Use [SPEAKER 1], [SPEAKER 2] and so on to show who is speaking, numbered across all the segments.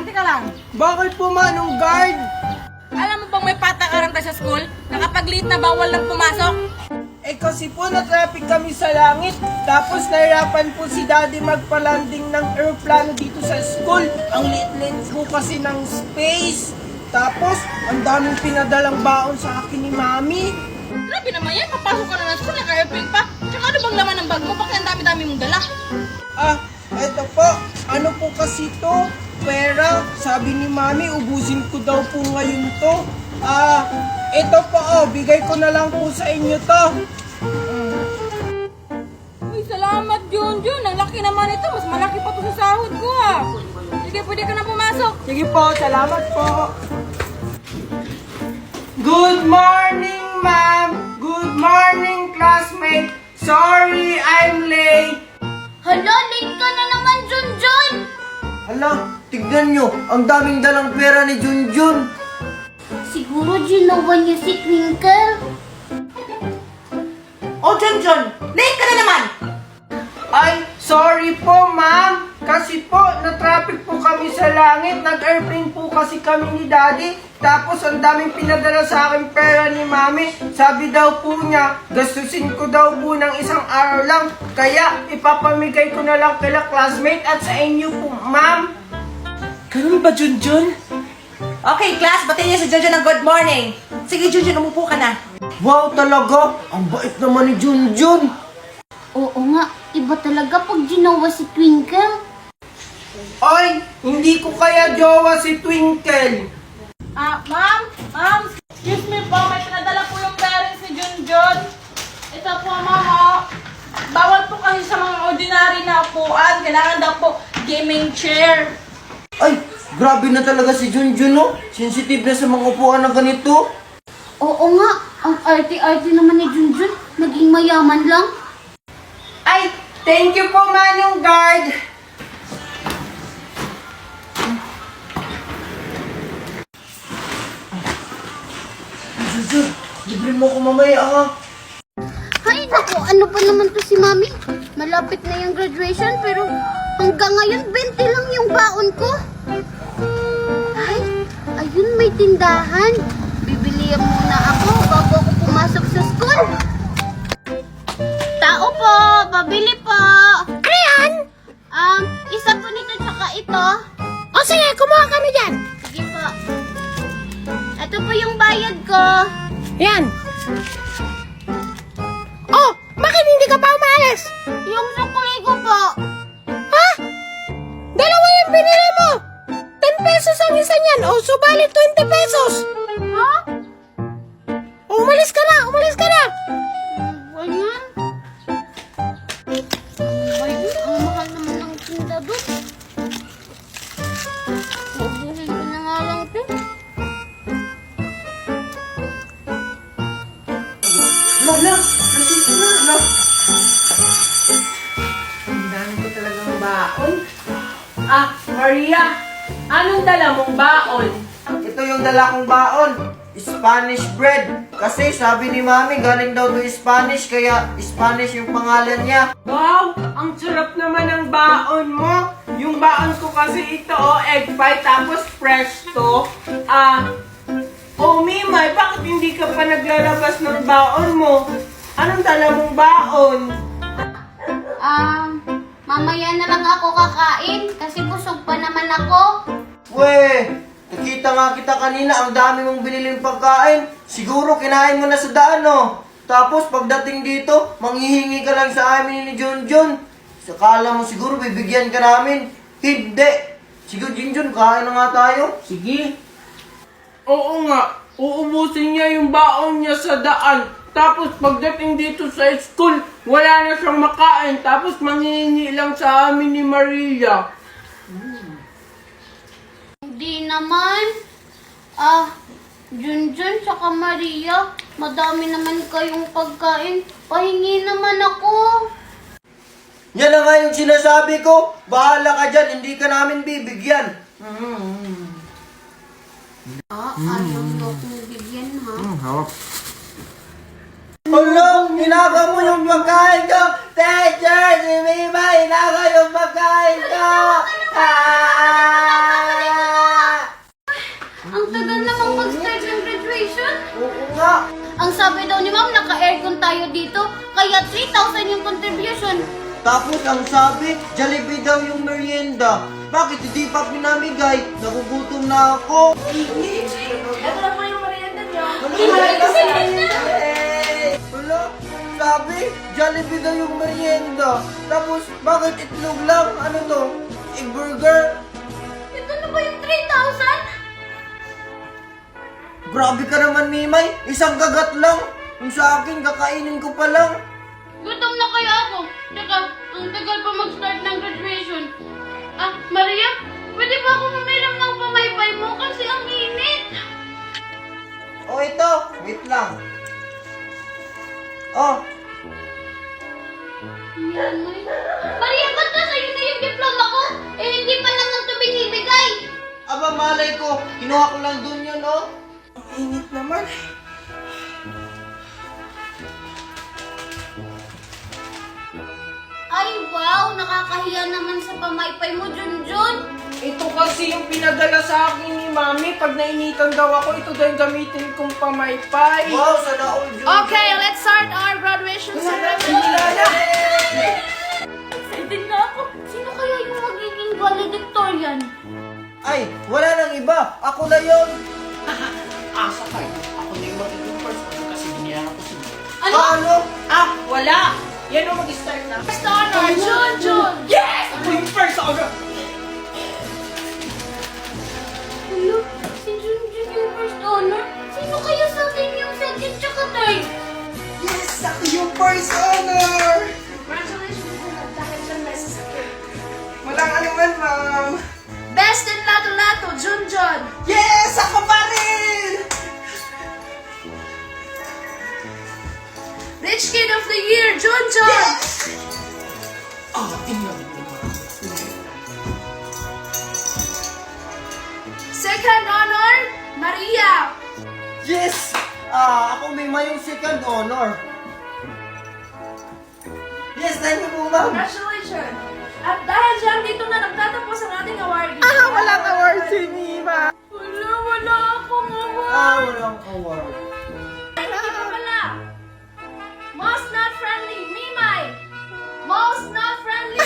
[SPEAKER 1] Teka lang.
[SPEAKER 2] Bakit po, Manong Guard?
[SPEAKER 1] Alam mo bang may patakaran tayo sa school? Nakapag-late na bawal lang pumasok?
[SPEAKER 2] Eh kasi po na-traffic kami sa langit. Tapos nahirapan po si Daddy magpalanding ng aeroplano dito sa school. Ang liit-liit po kasi ng space. Tapos, ang daming pinadalang baon sa akin ni Mami.
[SPEAKER 1] Grabe naman yan, papasok ka na ng school, naka-airplane pa. Tsaka ano bang laman ng bag mo? Bakit ang dami-dami mong dala?
[SPEAKER 2] Eto po. Ano po kasi to? Pera. Sabi ni Mami, ubusin ko daw po ngayon to. Ito po, bigay ko na lang po sa inyo to.
[SPEAKER 1] Uy, salamat, Junjun. Ang laki naman ito. Mas malaki pa to sa sahod ko, ha. Sige, pwede ka na pumasok.
[SPEAKER 2] Sige po, salamat po. Good morning, ma'am. Good morning, classmate. Sorry, I'm late.
[SPEAKER 3] Hala, late ka na naman, Junjun!
[SPEAKER 4] Hala, tignan nyo, ang daming dalang pera ni Junjun.
[SPEAKER 3] Siguro ginawa niya si Twinkle.
[SPEAKER 5] Oh, Junjun! Late ka na naman!
[SPEAKER 2] Ay, sorry po, ma'am. Kasi po, na-traffic po kami sa langit. Nag-airplane po kasi kami ni Daddy. Tapos, ang daming pinadala sa akin pera ni Mami. Sabi daw po niya, gastusin ko daw po ng isang araw lang. Kaya, ipapamigay ko na lang kila classmate at sa inyo po, ma'am.
[SPEAKER 5] Ganun ba, Junjun? Okay, class, batiin niyo si Junjun ng good morning. Sige, Junjun, umupo ka na.
[SPEAKER 4] Wow, talaga, ang bait naman ni Junjun.
[SPEAKER 3] Oo nga, iba talaga pag ginawa si Twinkle.
[SPEAKER 2] Ay, hindi ko kaya jowa si Twinkle.
[SPEAKER 1] Ma'am, excuse me po, may pinadala po yung parents ni Junjun. Ito po, ma'am, bawal po kasi sa mga ordinary na upuan. Kailangan daw po gaming chair.
[SPEAKER 4] Ay, grabe na talaga si Junjun, no? Sensitive na sa mga upuan na ganito.
[SPEAKER 3] Oo nga, ang arte-arte naman ni Junjun, naging mayaman lang.
[SPEAKER 2] Ay, thank you po, Manong Guard.
[SPEAKER 4] Junjun, libre mo ko mamaya, ha?
[SPEAKER 3] Ay, naku, ano ba naman to si Mami? Malapit na yung graduation, pero hanggang ngayon, 20 lang yung baon ko. Ay, ayun, may tindahan. Bibili muna ako bago ako pumasok sa school. Tao po, pabili po. Ano yan? Isa po nito tsaka ito. O sige, kumuha kami dyan. Sige po. Ito po yung bayad ko.
[SPEAKER 6] Yan. Oh, bakit hindi ka pa umalis?
[SPEAKER 3] Yung sukli ko po.
[SPEAKER 6] Ha? Dalawa yung binili mo. 10 pesos ang isa niyan. O, subalit 20 pesos.
[SPEAKER 3] Ha?
[SPEAKER 6] Umalis ka na, umalis ka na.
[SPEAKER 3] Ganyan? Bayad, ang mahal naman ng tinda doon. Ubuhin ko na nga lang ito.
[SPEAKER 4] Lala, nasisi na, lala.
[SPEAKER 5] Ang dami ko talagang baon.
[SPEAKER 1] Maria, anong dala mong baon?
[SPEAKER 4] Ito yung dala kong baon. Spanish bread. Kasi sabi ni Mami, galing daw to Spanish, kaya Spanish yung pangalan niya.
[SPEAKER 2] Wow, ang sarap naman ng baon mo. Yung baon ko kasi ito, egg pie, tapos fresh to. Mimay, bakit hindi ka pa naglalabas ng baon mo? Anong dala mong baon?
[SPEAKER 3] Mamaya na lang ako kakain kasi busog pa naman ako.
[SPEAKER 4] Weh, nakita nga kita kanina, ang dami mong biniling pagkain. Siguro kinain mo na sa daan, no? Tapos pagdating dito, manghihingi ka lang sa amin ni Junjun. Sakala mo siguro bibigyan ka namin. Hindi. Sige, Junjun, kain na nga tayo.
[SPEAKER 2] Sige. Oo nga, uubusin niya yung baon niya sa daan. Tapos pagdating dito sa school, wala na siyang makain. Tapos manghihingi lang sa amin ni Maria.
[SPEAKER 3] Hindi naman. Junjun tsaka Maria, madami naman kayong pagkain. Pahingi naman ako.
[SPEAKER 4] Yan na nga yung sinasabi ko. Bahala ka dyan, hindi ka namin bibigyan.
[SPEAKER 3] Ayaw daw kong bigyan, ha?
[SPEAKER 4] Hala, hinaka mo yung pagkain ko! Teacher, si Mima, hinaka yung pagkain ko!
[SPEAKER 3] kaya 3,000 yung contribution.
[SPEAKER 4] Tapos ang sabi, Jollibee daw yung merienda. Bakit hindi pa pinamigay? Nagugutom na ako.
[SPEAKER 1] Ito na po yung merienda niyo.
[SPEAKER 4] Wala, sabi, Jollibee daw yung merienda. Tapos, bakit itlog lang? Ano to? Egg burger?
[SPEAKER 3] Ito na ba yung 3,000?
[SPEAKER 4] Grabe ka naman, Mimay. Isang kagat lang. Yung sa akin, kakainin ko pa lang.
[SPEAKER 3] Gutom na kaya ako. Tsaka, ang tagal pa mag-start ng graduation. Maria, pwede ba ako humiram ng pamaypay mo kasi ang init?
[SPEAKER 4] Oh, ito. Wait lang. Oh,
[SPEAKER 3] Maria, ba't sa'yo na yung diploma ko? Eh, hindi pa naman ito binibigay.
[SPEAKER 4] aba malay ko. Kinuha ko lang dun yun, oh.
[SPEAKER 2] Ang init naman.
[SPEAKER 3] Ay, wow! Nakakahiya naman sa pamaypay mo, Junjun.
[SPEAKER 2] Ito kasi yung pinadala sa akin ni Mami. Pag nainitan daw ako, ito daw yung gamitin kong pamaypay.
[SPEAKER 4] Wow, sana all Jun.
[SPEAKER 1] Okay, let's start our graduation ceremony.
[SPEAKER 3] Excited na ako. Sino kaya yung magiging valedictorian?
[SPEAKER 4] Ay, wala nang iba. Ako na yon.
[SPEAKER 2] Asa kayo? Ako na yung magiging first kasi biniyaran ko si
[SPEAKER 4] Ano?
[SPEAKER 2] Wala! Yan o mag-start na.
[SPEAKER 1] First honor, Junjun.
[SPEAKER 2] Yes! Ako yung first honor!
[SPEAKER 3] Hello? Si Junjun yung first honor? Sino kaya sa akin yung second tsaka third?
[SPEAKER 2] Yes! Ako yung first honor!
[SPEAKER 1] Congratulations po. Dahil siya necessary.
[SPEAKER 2] Walang anuman, ma'am.
[SPEAKER 1] Best in Lato-Lato, Junjun.
[SPEAKER 2] Yes! Ako pa rin!
[SPEAKER 1] Rich Kid of the Year, Junjun.
[SPEAKER 2] Tingnan mo.
[SPEAKER 1] Second honor, Maria.
[SPEAKER 4] Yes! Ako may mayong second honor. Yes, thank you po, ma'am.
[SPEAKER 1] Congratulations. At dahil dyan, dito na nagtatapos ang ating award.
[SPEAKER 2] Walang award si Mima.
[SPEAKER 1] Wala akong award.
[SPEAKER 4] Walang award.
[SPEAKER 1] Ay, hindi pa pala. Most not friendly, Mimay. Most not friendly,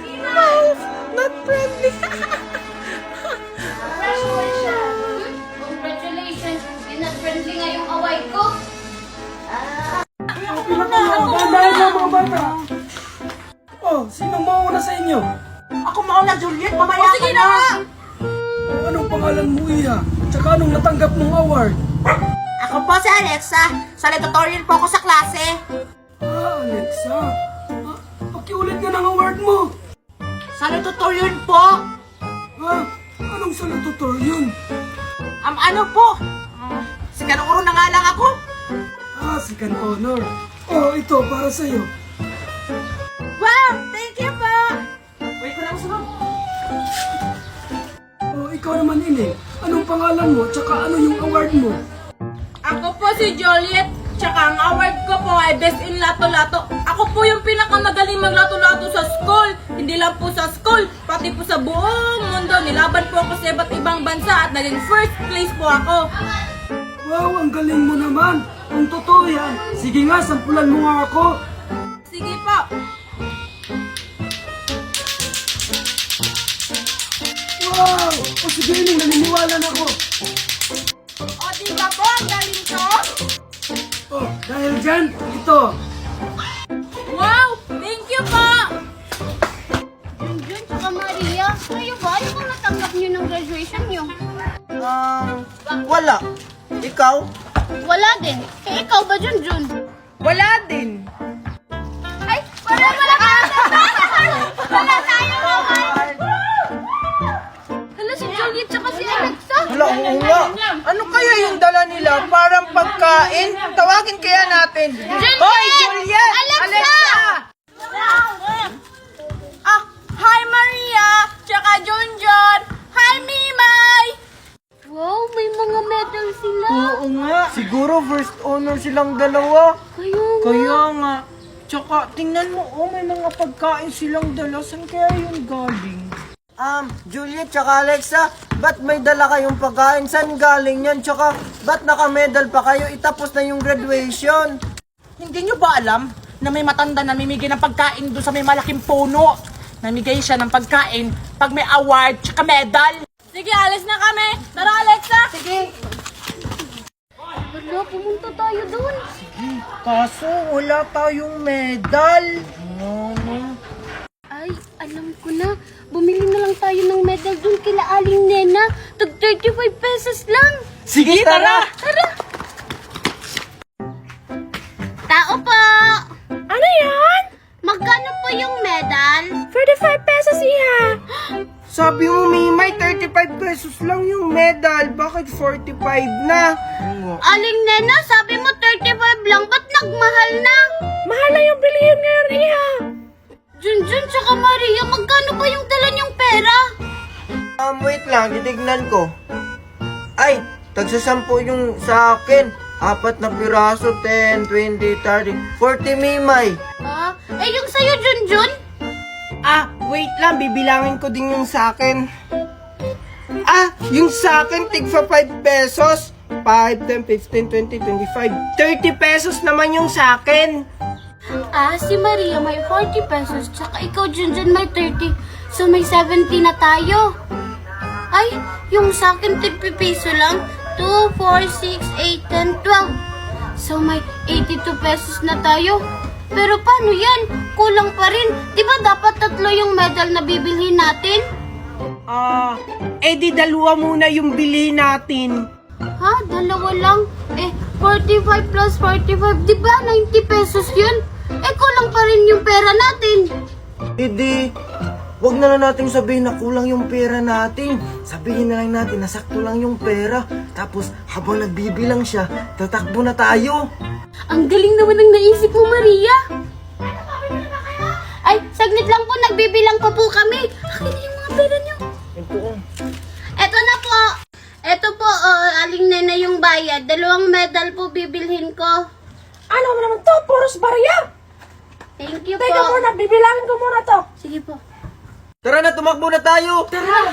[SPEAKER 1] Mimay.
[SPEAKER 6] Not friendly.
[SPEAKER 1] Congratulations.
[SPEAKER 3] Congratulations. Pinag-friendly nga yung away ko.
[SPEAKER 2] Mga bata. Oh, sino mauna sa inyo?
[SPEAKER 5] Ako mauna, Juliet. Mamaya
[SPEAKER 1] Sige
[SPEAKER 5] ka
[SPEAKER 1] na
[SPEAKER 5] na.
[SPEAKER 1] nga.
[SPEAKER 2] Anong pangalan mo, Iya? Tsaka anong natanggap mong award?
[SPEAKER 5] Ako po si Alexa. Salutatorian po ako sa klase.
[SPEAKER 2] Alexa. Pakiulit nga ng award mo.
[SPEAKER 5] Salutatorian po.
[SPEAKER 2] Anong salutatorian?
[SPEAKER 5] Ano po? Si Kanuro na nga lang ako.
[SPEAKER 2] Second honor. Oh, ito para sa'yo.
[SPEAKER 5] Wow! Thank you po! Wait ko lang sunod.
[SPEAKER 2] Oh, ikaw naman, Ining. Anong pangalan mo? Tsaka ano yung award mo?
[SPEAKER 1] Ako po si Joliet, tsaka ang award ko po ay Best in Lato-Lato. Ako po yung pinakamagaling maglato-lato sa school. Hindi lang po sa school, pati po sa buong mundo. Nilaban po ako sa iba't ibang bansa at naging first place po ako.
[SPEAKER 2] Wow, ang galing mo naman. Kung totoo yan, sige nga, sampulan mo nga ako.
[SPEAKER 1] Sige po.
[SPEAKER 2] Wow! O sige, Ining, naniniwala na ako.
[SPEAKER 1] O diba po, ang galing ko?
[SPEAKER 2] Oh, dahil dyan, ito.
[SPEAKER 1] Wow! Thank you po!
[SPEAKER 3] Junjun tsaka Maria, kayo ba? Ano bang natanggap niyo ng graduation niyo?
[SPEAKER 4] Wala. Ikaw?
[SPEAKER 3] Wala din. Eh, ikaw ba, Junjun?
[SPEAKER 2] Wala din.
[SPEAKER 3] Ay, wala tayo award! Hala, si Juliet tsaka si Alexa.
[SPEAKER 2] Wala, oo nga. Ano kaya yung dala nila? Parang pagkain? Tawagin kaya natin. Hoy, Juliet!
[SPEAKER 3] Alexa!
[SPEAKER 1] Hi Maria! Tsaka Junjun! Hi Mimay!
[SPEAKER 3] Wow, may mga medal sila.
[SPEAKER 2] Oo nga.
[SPEAKER 4] Siguro first honor silang dalawa.
[SPEAKER 2] Kaya nga. Tsaka, tingnan mo, may mga pagkain silang dala. Saan kaya yung galing?
[SPEAKER 4] Juliet tsaka Alexa, ba't may dala kayong pagkain? Saan galing yan? Tsaka, ba't naka-medal pa kayo? Itapos na yung graduation.
[SPEAKER 5] Hindi nyo ba alam na may matanda namimigay ng pagkain doon sa may malaking puno. Namigay siya ng pagkain pag may award tsaka medal.
[SPEAKER 1] Sige, alis na kami. Tara, Alexa.
[SPEAKER 5] Sige.
[SPEAKER 3] Wala, pumunta tayo doon.
[SPEAKER 2] Kaso wala tayong medal.
[SPEAKER 3] Ay, alam ko na. Bumili na lang tayo ng medal doon kila Aling Nena. Tag 35 pesos lang.
[SPEAKER 2] Sige, tara!
[SPEAKER 3] Tao po!
[SPEAKER 6] Ano yan?
[SPEAKER 3] Magkano po yung medal?
[SPEAKER 6] 35 pesos iha.
[SPEAKER 2] Sabi mo, Mimay, 35 pesos lang yung medal. Bakit 45 na?
[SPEAKER 3] Aling Nena, sabi mo 35 lang. Ba't nagmahal na?
[SPEAKER 6] Mahal na yung bilihin ngayon iha.
[SPEAKER 3] Junjun tsaka Maria, magkano ba yung dala niyong pera?
[SPEAKER 4] Wait lang, titignan ko. Ay, tagsasampo yung sa akin. 4 na piraso, 10, 20, 30, 40 Mimay.
[SPEAKER 3] Ah, yung sa'yo, Junjun?
[SPEAKER 2] Wait lang, bibilangin ko din yung sa akin. Yung sa akin, tigfa 5 pesos. 5, 10, 15, 20, 25, 30 pesos naman yung sa akin.
[SPEAKER 3] Si Maria may 40 pesos, tsaka ikaw, Junjun, may 30. So, may 70 na tayo. Ay, yung sa akin, 30 piso lang. 2, 4, 6, 8, 10, 12. So, may 82 pesos na tayo. Pero paano yan? Kulang pa rin. Di ba dapat 3 yung medal na bibilhin natin?
[SPEAKER 2] Di dalawa muna yung bili natin.
[SPEAKER 3] Ha? Dalawa lang? 45 plus 45, di ba 90 pesos yun? Kulang pa rin yung pera natin.
[SPEAKER 4] Hindi. Wag na lang natin sabihin na kulang yung pera natin. Sabihin na lang natin na sakto lang yung pera. Tapos habang nagbibilang siya, tatakbo na tayo.
[SPEAKER 3] Ang galing naman ng naisip mo, Maria. Ay, saglit lang po, nagbibilang pa po kami. Akin na yung mga pera nyo. Eto na po. Eto po, Aling Nena yung bayad. 2 medal po bibilhin ko.
[SPEAKER 6] Ano mo naman to? Puros barya.
[SPEAKER 3] Thank you
[SPEAKER 6] Teka
[SPEAKER 3] po.
[SPEAKER 6] muna, bibilangin ko muna to.
[SPEAKER 3] Sige po.
[SPEAKER 4] Tara na, tumakbo na tayo.
[SPEAKER 3] Tara.